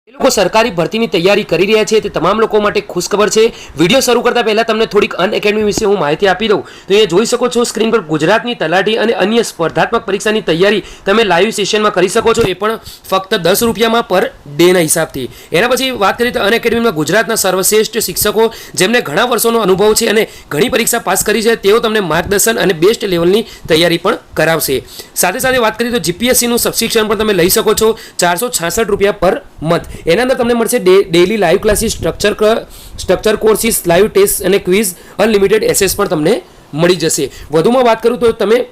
એ લોકો સરકારી ભરતીની તૈયારી કરી રહ્યા છે તે તમામ લોકો માટે ખુશખબર છે। વિડીયો શરૂ કરતા પહેલા તમને થોડીક અનએકેડમી વિશે હું માહિતી આપી દઉં તો એ જોઈ શકો છો સ્ક્રીન પર ગુજરાતની તલાટી અને અન્ય સ્પર્ધાત્મક પરીક્ષાની તૈયારી તમે લાઈવ સેશનમાં કરી શકો છો, એ પણ ફક્ત 10 રૂપિયામાં પર ડેના હિસાબથી। એના પછી વાત કરીએ તો અનએકેડમીમાં ગુજરાતના સર્વશ્રેષ્ઠ શિક્ષકો જેમને ઘણા વર્ષોનો અનુભવ છે અને ઘણી પરીક્ષા પાસ કરી છે તેઓ તમને માર્ગદર્શન અને બેસ્ટ લેવલની તૈયારી પણ કરાવશે। સાથે સાથે વાત કરીએ તો જીપીએસસીનું સબસ્ક્રિપ્શન પણ તમે લઈ શકો છો 466 રૂપિયા પર મંથ। એના અંદર તમને મળશે daily live classes, structure courses, live test અને ક્વિઝ, અનલિમિટેડ એસેસ પણ તમને મળી જશે। વધુમાં વાત કરું તો તમે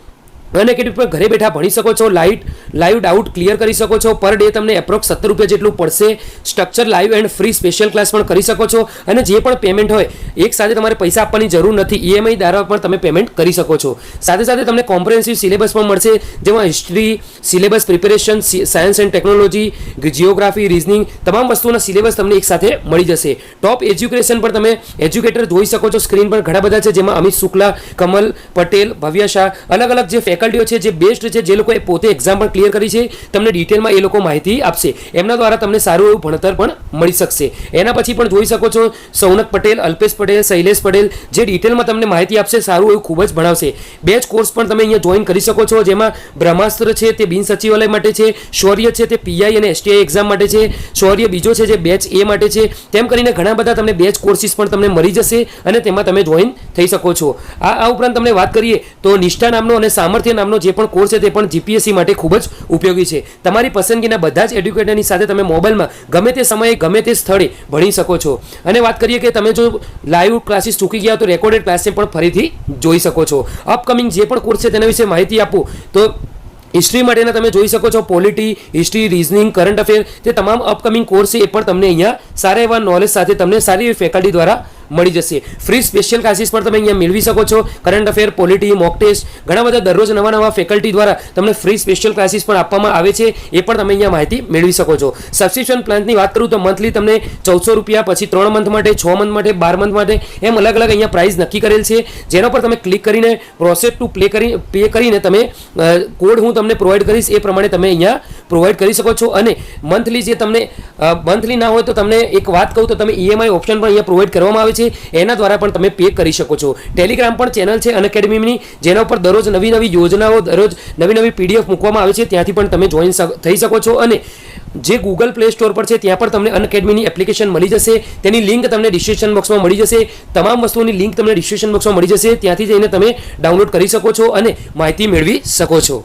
અનએકેડમી પર ઘરે બેઠા ભણી શકો છો, લાઈવ ડાઉટ ક્લિયર કરી શકો છો। પર ડે તમને એપ્રોક્સ 70 રૂપિયા જેટલું પડશે। Structure live and free special class પણ કરી શકો છો અને જે પણ પેમેન્ટ હોય એક સાથે તમારે પૈસા આપવાની જરૂર નથી, ઈએમઆઈ દ્વારા પણ તમે પેમેન્ટ કરી શકો છો। સાથે સાથે તમને કોમ્પ્રિહેન્સિવ સિલેબસ પણ મળશે જેમાં history syllabus, preparation, science and technology, geography, reasoning તમામ વસ્તુના સિલેબસ તમને એક સાથે મળી જશે। ટોપ એજ્યુકેશન પર તમે એજ્યુકેટર જોઈ શકો છો, સ્ક્રીન પર ઘણા બધા છે જેમાં અમિત શુક્લા, કમલ પટેલ, ભવ્ય શાહ, અલગ અલગ જે ફેકલ્ટીઓ છે જે બેસ્ટ છે, જે લોકોએ પોતે એક્ઝામ પણ ક્લિયર કરી છે, તમને ડિટેલમાં એ લોકો માહિતી આપશે। એમના દ્વારા તમને સારું એવું ભણતર પણ મળી શકશે। એના પછી પણ જોઈ શકો છો સૌનક પટેલ, અલ્પેશ પટેલ, શૈલેષ પટેલ જે ડિટેલમાં તમને માહિતી આપશે, સારું એવું ખૂબ જ ભણાવશે। બેચ કોર્સ પણ તમે અહીંયા જોઈન કરી શકો છો જેમાં બ્રહ્માસ્ત્ર છે તે બિન સચિવાલય માટે છે, શૌર્ય છે તે પીઆઈ અને એસટીઆઈ એક્ઝામ માટે છે, શૌર્ય બીજો છે જે બેચ એ માટે છે, તેમ કરીને ઘણા બધા તમને બેચ કોર્સિસ પણ તમને મળી જશે અને તેમાં તમે જોઈન થઈ શકો છો। આ ઉપરાંત તમને વાત કરીએ તો નિષ્ઠા નામનો અને સામર્થ્ય નામનો જે પણ કોર્સ છે તે પણ જીપીએસસી માટે ખૂબ જ ઉપયોગી છે। તમારી પસંદગીના બધા જ એડ્યુકેટરની સાથે તમે મોબાઈલમાં ગમે તે સમયે ગમે તે સ્થળે ભણી શકો છો। અને વાત કરીએ કે તમે જો લાઈવ ક્લાસીસ ચૂકી ગયા તો રેકોર્ડેડ ક્લાસને પણ ફરીથી જોઈ શકો છો। અપકમિંગ જે પણ કોર્સ છે તેના વિશે માહિતી આપું તો હિસ્ટ્રી માટેના તમે જોઈ શકો છો polity, history, reasoning, current affair તે તમામ અપકમિંગ કોર્સ છે એ પણ તમને અહીંયા સારા એવા નોલેજ સાથે તમને સારી એવી ફેકલ્ટી દ્વારા મળી જશે। ફ્રી સ્પેશિયલ ક્લાસીસ પણ તમે અહીંયા મેળવી શકો છો, current affair, polity, mock test ઘણા બધા દરરોજ નવા ફેકલ્ટી દ્વારા તમને ફ્રી સ્પેશિયલ ક્લાસીસ પણ આપવામાં આવે છે, એ પણ તમે અહીંયા માહિતી મેળવી શકો છો। સબસ્ક્રિપ્શન પ્લાનની વાત કરું તો મંથલી તમને 1400 રૂપિયા, પછી 3 મંથ માટે, 6 મંથ માટે, 12 મંથ માટે એમ અલગ અલગ અહીંયા પ્રાઇસ નક્કી કરેલ છે, જેના પર તમે ક્લિક કરીને પ્રોસેસ ટુ પે કરીને તમે કોડ હું તમને પ્રોવાઈડ કરીશ એ પ્રમાણે તમે અહીંયા પ્રોવાઈડ કરી શકો છો। અને મંથલી જે તમને મંથલી ના હોય તો તમને એક વાત કહું તો તમે ઈએમઆઈ ઓપ્શન પણ અહીંયા પ્રોવાઈડ કરવામાં આવે છે, એના દ્વારા પણ તમે પે કરી શકો છો। ટેલિગ્રામ પણ ચેનલ છે અનએકેડમીની જેના ઉપર દરરોજ નવી યોજનાઓ, દરરોજ નવી પીડીએફ મૂકવામાં આવે છે, ત્યાંથી પણ તમે જોઈન થઈ શકો છો। અને જે ગૂગલ પ્લે સ્ટોર પર છે ત્યાં પણ તમને અનએકેડમીની એપ્લિકેશન મળી જશે, તેની લિંક તમને ડિસ્ક્રિપ્શન બોક્સમાં મળી જશે। તમામ વસ્તુઓની લિંક તમને ડિસ્ક્રિપ્શન બોક્સમાં મળી જશે, ત્યાંથી જઈને તમે ડાઉનલોડ કરી શકો છો અને માહિતી મેળવી શકો છો।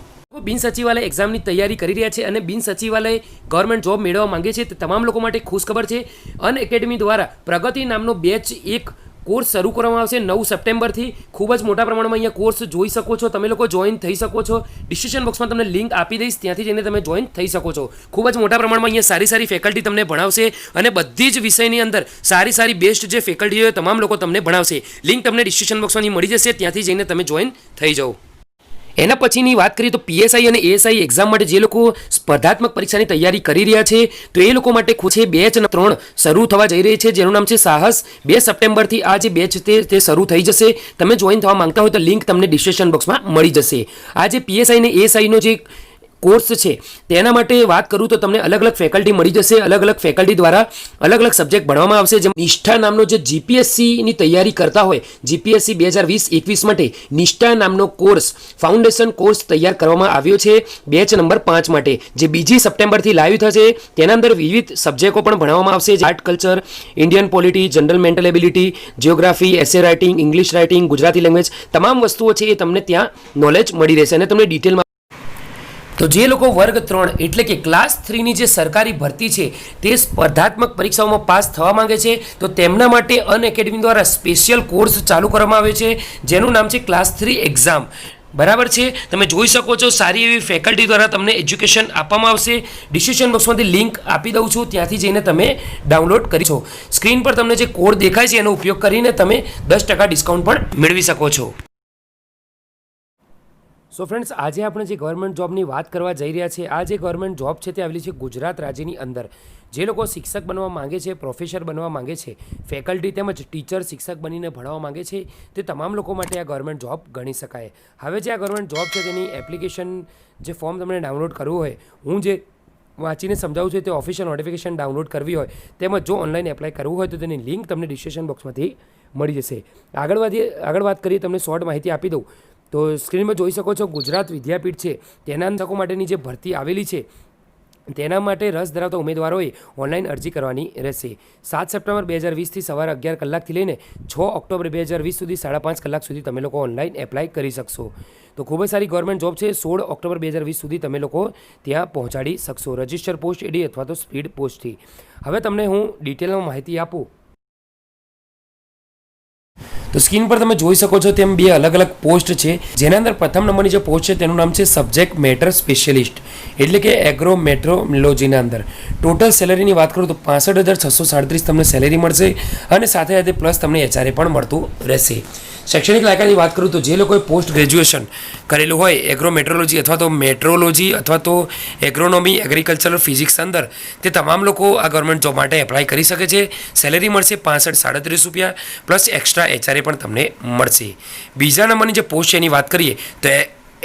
બિન સચિવાલય એક્ઝામની તૈયારી કરી રહ્યા છે અને બિન સચિવાલય ગવર્મેન્ટ જોબ મેળવવા માંગે છે તે તમામ લોકો માટે ખુશખબર છે। અનએકેડમી દ્વારા પ્રગતિ નામનો બેચ એક કોર્સ શરૂ કરવામાં આવશે 9 સપ્ટેમ્બરથી। ખૂબ જ મોટા પ્રમાણમાં અહીંયા કોર્સ જોઈ શકો છો, તમે લોકો જોઈન થઈ શકો છો। ડિસ્ક્રિપ્શન બોક્સમાં તમને લિંક આપી દઈશ, ત્યાંથી જઈને તમે જોઈન થઈ શકો છો। ખૂબ જ મોટા પ્રમાણમાં અહીંયા સારી ફેકલ્ટી તમને ભણાવશે અને બધી જ વિષયની અંદર સારી બેસ્ટ જે ફેકલ્ટી હોય તમામ લોકો તમને ભણાવશે। લિંક તમને ડિસ્ક્રિપ્શન બોક્સમાં મળી જશે, ત્યાંથી જઈને તમે જોઈન થઈ જાઓ। એના પછીની વાત કરીએ તો પીએસઆઈ અને એએસઆઈ એક્ઝામ માટે જે લોકો સ્પર્ધાત્મક પરીક્ષાની તૈયારી કરી રહ્યા છે તો એ લોકો માટે છે બેચ 3 શરૂ થવા જઈ રહી છે, જેનું નામ છે સાહસ। 2 સપ્ટેમ્બરથી આ જે બેચ તે શરૂ થઈ જશે। તમે જોઈન થવા માંગતા હોય તો લિંક તમને ડિસ્ક્રિપ્શન બોક્સમાં મળી જશે। આ જે પીએસઆઈ અને એએસઆઈનો જે કોર્સ છે તેના માટે વાત કરું તો તમને અલગ અલગ ફેકલ્ટી મળી જશે, અલગ અલગ ફેકલ્ટી દ્વારા અલગ અલગ સબ્જેક્ટ ભણવામાં આવશે। જેમ નિષ્ઠા નામનો જે જીપીએસસીની તૈયારી કરતા હોય, જીપીએસસી 2020-21 માટે નિષ્ઠા નામનો કોર્સ ફાઉન્ડેશન કોર્સ તૈયાર કરવામાં આવ્યો છે બેચ નંબર 5 માટે, જે 2 સપ્ટેમ્બરથી લાઈવ થશે। તેના અંદર વિવિધ સબ્જેક્ટો પણ ભણવામાં આવશે, art, culture, Indian polity, general mental ability, geography, essay writing, English writing, Gujarati language તમામ વસ્તુઓ છે એ તમને ત્યાં નોલેજ મળી રહેશે અને તમને ડિટેલમાં। તો જે લોકો વર્ગ 3 એટલે કે ક્લાસ 3ની જે સરકારી ભરતી છે તે સ્પર્ધાત્મક પરીક્ષાઓમાં પાસ થવા માંગે છે તો તેમના માટે અનએકેડમી દ્વારા સ્પેશિયલ કોર્સ ચાલુ કરવામાં આવે છે, જેનું નામ છે ક્લાસ 3 એક્ઝામ। બરાબર છે, તમે જોઈ શકો છો સારી એવી ફેકલ્ટી દ્વારા તમને એજ્યુકેશન આપવામાં આવશે। ડિસ્ક્રિપ્શન બોક્સમાંથી લિંક આપી દઉં છું, ત્યાંથી જઈને તમે ડાઉનલોડ કરી છો। સ્ક્રીન પર તમને જે કોડ દેખાય છે એનો ઉપયોગ કરીને તમે 10% ડિસ્કાઉન્ટ પણ મેળવી શકો છો। સો ફ્રેન્ડ્સ, આજે આપણે જે ગવર્મેન્ટ જોબની વાત કરવા જઈ રહ્યા છીએ, આ જે ગવર્મેન્ટ જોબ છે તે આવેલી છે ગુજરાત રાજ્યની અંદર। જે લોકો શિક્ષક બનવા માંગે છે, પ્રોફેસર બનવા માંગે છે, ફેકલ્ટી તેમજ ટીચર શિક્ષક બનીને ભણવા માંગે છે તે તમામ લોકો માટે આ ગવર્મેન્ટ જોબ ગણી શકાય। હવે જે આ ગવર્મેન્ટ જોબ છે તેની એપ્લિકેશન જે ફોર્મ તમને ડાઉનલોડ કરવું હોય, હું જે વાંચીને સમજાવું છું તે ઓફિશિયલ નોટિફિકેશન ડાઉનલોડ કરવી હોય તેમજ જો ઓનલાઈન એપ્લાય કરવું હોય તો તેની લિંક તમને ડિસ્ક્રિપ્શન બોક્સમાંથી મળી જશે. આગળ વાત કરીએ, તમને શોર્ટ માહિતી આપી દઉં તો સ્ક્રીનમાં જોઈ શકો છો ગુજરાત વિદ્યાપીઠ છે તેના અંતકો માટેની જે ભરતી આવેલી છે તેના માટે રસ ધરાવતા ઉમેદવારોએ ઓનલાઈન અરજી કરવાની રહેશે. 7 સપ્ટેમ્બર 2020થી સવારે 11 કલાકથી લઈને 6 ઓક્ટોબર 2020 સુધી 5.5 કલાક સુધી તમે લોકો ઓનલાઈન એપ્લાય કરી શકશો. તો ખૂબ જ સારી ગવર્મેન્ટ જોબ છે. 16 ઓક્ટોબર 2020 સુધી તમે લોકો ત્યાં પહોંચાડી શકશો રજિસ્ટર પોસ્ટ એડી અથવા તો સ્પીડ પોસ્ટથી. હવે તમને હું ડિટેલમાં માહિતી આપું તો સ્ક્રીન પર તમે જોઈ શકો છો તેમ બે અલગ અલગ પોસ્ટ છે, જેના અંદર પ્રથમ નંબરની જે પોસ્ટ છે તેનું નામ છે સબ્જેક્ટ મેટર સ્પેશિયલિસ્ટ એટલે કે એગ્રોમેટ્રોલોજીના અંદર. ટોટલ સેલેરીની વાત કરું તો 65,637 તમને સેલેરી મળશે અને સાથે સાથે પ્લસ તમને HRA પણ મળતું રહેશે. શૈક્ષણિક લાયકાતની વાત કરું તો જે લોકોએ પોસ્ટ ગ્રેજ્યુએશન કરેલું હોય એગ્રોમેટ્રોલોજી અથવા તો મેટ્રોલોજી અથવા તો એગ્રોનોમી એગ્રીકલ્ચરલ ફિઝિક્સ અંદર તે તમામ લોકો આ ગવર્મેન્ટ જોબ માટે એપ્લાય કરી શકે છે. સેલેરી મળશે 65-37 રૂપિયા પ્લસ એક્સ્ટ્રા HRA પણ તમને મળશે. બીજા નંબરની જે પોસ્ટ છે એની વાત કરીએ તો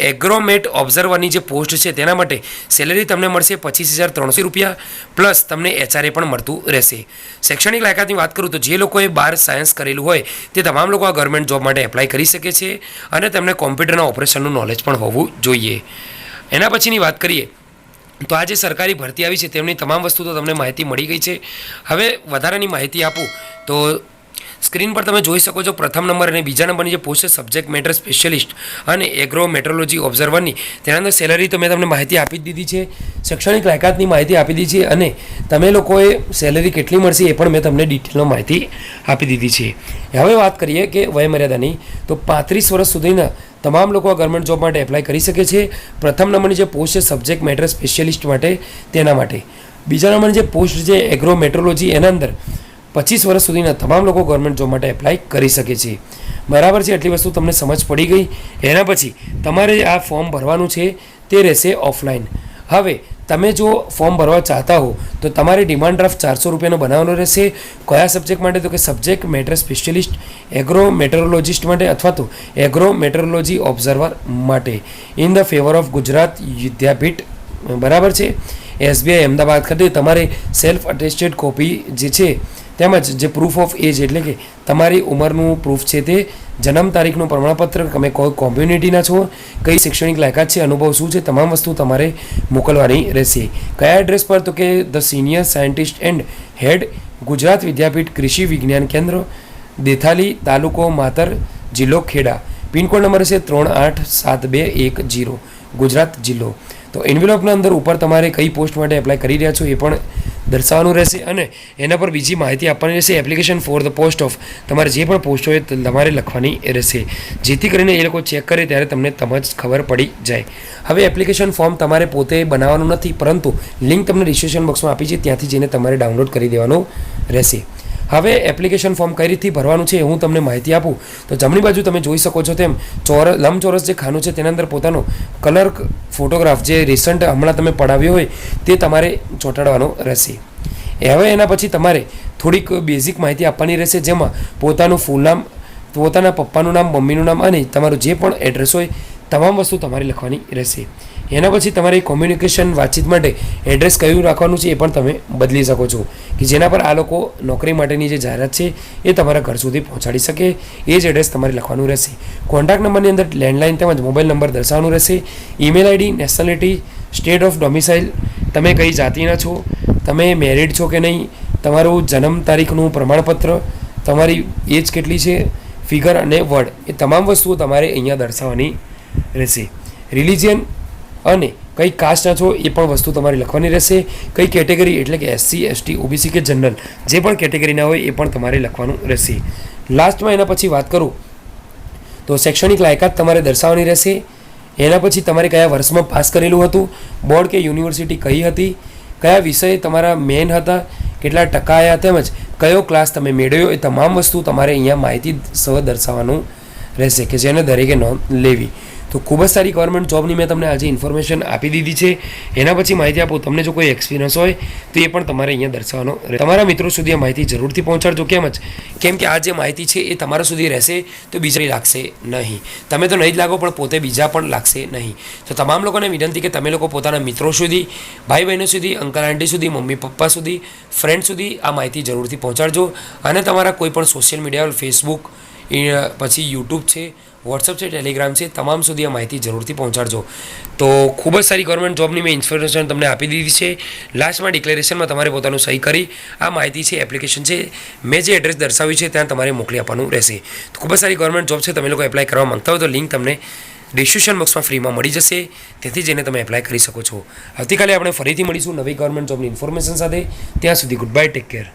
એગ્રોમેટ ઓબ્ઝર્વરની જે પોસ્ટ છે તેના માટે સેલેરી તમને મળશે 25,300 રૂપિયા પ્લસ તમને HRA પણ મળતું રહેશે. શૈક્ષણિક લાયકાતની વાત કરું તો જે લોકોએ 12 સાયન્સ કરેલું હોય તે તમામ લોકો આ ગવર્મેન્ટ જોબ માટે એપ્લાય કરી શકે છે અને તેમને કોમ્પ્યુટરના ઓપરેશનનું નોલેજ પણ હોવું જોઈએ. એના પછીની વાત કરીએ તો આ જે સરકારી ભરતી આવી છે તેમની તમામ વસ્તુ તો તમને માહિતી મળી ગઈ છે. હવે વધારાની માહિતી આપું તો સ્ક્રીન પર તમે જોઈ શકો છો પ્રથમ નંબર અને બીજા નંબરની જે પોસ્ટ છે સબ્જેક્ટ મેટર સ્પેશિયલિસ્ટ અને એગ્રોમેટ્રોલોજી ઓબ્ઝર્વરની તેના અંદર સેલરી તો મેં તમને માહિતી આપી જ દીધી છે, શૈક્ષણિક લાયકાતની માહિતી આપી દીધી છે અને તમે લોકોએ સેલરી કેટલી મળશે એ પણ મેં તમને ડિટેલમાં માહિતી આપી દીધી છે. હવે વાત કરીએ કે વયમર્યાદાની તો 35 વર્ષ સુધીના તમામ લોકો આ ગવર્મેન્ટ જોબ માટે એપ્લાય કરી શકે છે. પ્રથમ નંબરની જે પોસ્ટ છે સબ્જેક્ટ મેટર સ્પેશિયલિસ્ટ માટે તેના માટે. બીજા નંબરની જે પોસ્ટ છે એગ્રોમેટ્રોલોજી એના અંદર 25 વર્ષ સુધીના તમામ લોકો ગવર્મેન્ટ જોબ માટે એપ્લાય કરી શકે છે. બરાબર છે, એટલી વસ્તુ તમને સમજ પડી ગઈ. એના પછી તમારે આ ફોર્મ ભરવાનું છે તે રહેશે ઓફલાઈન. હવે તમે જો ફોર્મ ભરવા ચાહતા હો તો તમારે ડિમાન્ડ ડ્રાફ્ટ 400 રૂપિયાનો બનાવવાનો રહેશે. કયા સબ્જેક્ટ માટે તો કે સબ્જેક્ટ મેટર સ્પેશિયલિસ્ટ એગ્રોમેટ્રોલોજિસ્ટ માટે અથવા તો એગ્રોમેટ્રોલોજી ઓબ્ઝર્વર માટે in the favour of Gujarat Vidyapith. બરાબર છે, SBI અમદાવાદ ખાતે તમારે સેલ્ફ અટેસ્ટેડ કોપી જે છે તેમજ જે પ્રૂફ ઓફ એજ એટલે કે તમારી ઉંમરનું પ્રૂફ છે તે જન્મ તારીખનું પ્રમાણપત્ર, તમે કોઈ કોમ્યુનિટીના છો, કઈ શૈક્ષણિક લાયકાત છે, અનુભવ શું છે, તમામ વસ્તુ તમારે મોકલવાની રહેશે. કયા એડ્રેસ પર તો કે ધ સિનિયર સાયન્ટિસ્ટ એન્ડ હેડ ગુજરાત વિદ્યાપીઠ કૃષિ વિજ્ઞાન કેન્દ્ર દેથાલી તાલુકો માતર જિલ્લો ખેડા. પિનકોડ નંબર છે 387210 ગુજરાત જિલ્લો. તો એન્વેલોપના અંદર ઉપર તમારે કઈ પોસ્ટ માટે એપ્લાય કરી રહ્યા છો એ પણ દર્શાવવાનું રહેશે અને એના પર બીજી માહિતી આપવાની રહેશે. Application for the post of તમારે જે પણ પોસ્ટ હોય તમારે લખવાની રહેશે, જેથી કરીને એ લોકો ચેક કરે ત્યારે તમને ખબર પડી જાય. હવે એપ્લિકેશન ફોર્મ તમારે પોતે બનાવવાનું નથી, પરંતુ લિંક તમને ડિસ્ક્રિપ્શન બોક્સમાં આપી છે, ત્યાંથી જઈને તમારે ડાઉનલોડ કરી દેવાનું રહેશે. હવે એપ્લિકેશન ફોર્મ કઈ રીતથી ભરવાનું છે હું તમને માહિતી આપું તો જમણી બાજુ તમે જોઈ શકો છો તેમ લંબચોરસ જે ખાનું છે તેના અંદર પોતાનો કલર ફોટોગ્રાફ જે રિસન્ટ હમણાં તમે પડાવ્યો હોય તે તમારે ચોંટાડવાનો રહેશે. હવે એના પછી તમારે થોડીક બેઝિક માહિતી આપવાની રહેશે, જેમાં પોતાનું ફૂલ નામ, પોતાના પપ્પાનું નામ, મમ્મીનું નામ અને તમારું જે પણ એડ્રેસ હોય તમામ વસ્તુ તમારે લખવાની રહેશે. એના પછી તમારે કોમ્યુનિકેશન વાતચીત માટે એડ્રેસ કયું રાખવાનું છે એ પણ તમે બદલી શકો છો કે જેના પર આ લોકો નોકરી માટેની જે જાહેરાત છે એ તમારા ઘર સુધી પહોંચાડી શકે. એ જ એડ્રેસ તમારે લખવાનું રહેશે. કોન્ટેક્ટ નંબરની અંદર લેન્ડલાઇન તેમજ મોબાઈલ નંબર દર્શાવવાનું રહેશે. Email ID, nationality, state of domicile, તમે કઈ જાતિના છો, તમે મેરિડ છો કે નહીં, તમારું જન્મ તારીખનું પ્રમાણપત્ર, તમારી એજ કેટલી છે, ફિગર અને વર્ડ, એ તમામ વસ્તુઓ તમારે અહીંયા દર્શાવવાની રહેશે. રિલિજિયન અને કઈ કાસ્ટના છો એ પણ વસ્તુ તમારે લખવાની રહેશે. કઈ કેટેગરી એટલે કે SC, ST, OBC કે જનરલ જે પણ કેટેગરીના હોય એ પણ તમારે લખવાનું રહેશે. લાસ્ટમાં એના પછી વાત કરું તો શૈક્ષણિક લાયકાત તમારે દર્શાવવાની રહેશે. એના પછી તમારે કયા વર્ષમાં પાસ કરેલું હતું, બોર્ડ કે યુનિવર્સિટી કઈ હતી, કયા વિષય તમારા મેઇન હતા, કેટલા ટકા આવ્યા, તેમજ કયો ક્લાસ તમે મેળવ્યો, એ તમામ વસ્તુ તમારે અહીંયા માહિતી સહ દર્શાવવાનું રહેશે કે જેને દરેકે નોંધ લેવી. તો ખૂબ જ સારી ગવર્મેન્ટ જોબની મેં તમને આજે ઇન્ફોર્મેશન આપી દીધી છે. એના પછી માહિતી આપો. તમને જો કોઈ એક્સપિરિયન્સ હોય તો એ પણ તમારે અહીંયા દર્શાવવાનો તમારા મિત્રો સુધી આ માહિતી જરૂરથી પહોંચાડજો. કેમ કે આ જે માહિતી છે એ તમારા સુધી રહેશે તો બીજા લાગશે નહીં. તમે તો નહીં જ લાગો પણ પોતે બીજા પણ લાગશે નહીં. તો તમામ લોકોને વિનંતી કે તમે લોકો પોતાના મિત્રો સુધી, ભાઈ બહેનો સુધી, અંકલ આંટી સુધી, મમ્મી પપ્પા સુધી, ફ્રેન્ડ સુધી આ માહિતી જરૂરથી પહોંચાડજો. અને તમારા કોઈ પણ સોશિયલ મીડિયા, ફેસબુક, પછી યુટ્યુબ છે, વોટ્સઅપ છે, ટેલિગ્રામ છે, તમામ સુધી આ માહિતી જરૂરથી પહોંચાડજો. તો ખૂબ જ સારી ગવર્મેન્ટ જોબની મેં ઇન્ફોર્મેશન તમને આપી દીધી છે. લાસ્ટમાં ડિક્લેરેશનમાં તમારે પોતાનું સહી કરી આ માહિતી છે, એપ્લિકેશન છે, મેં જે એડ્રેસ દર્શાવ્યું છે ત્યાં તમારે મોકલી આપવાનું રહેશે. તો ખૂબ જ સારી ગવર્મેન્ટ જોબ છે. તમે લોકો એપ્લાય કરવા માંગતા હોય તો લિંક તમને ડિસ્ક્રિપ્શન બોક્સમાં ફ્રીમાં મળી જશે. તેથી જઈને તમે એપ્લાય કરી શકો છો. આવતીકાલે આપણે ફરીથી મળીશું નવી ગવર્મેન્ટ જોબની ઇન્ફોર્મેશન સાથે. ત્યાં સુધી ગુડ બાય, ટેક કેર.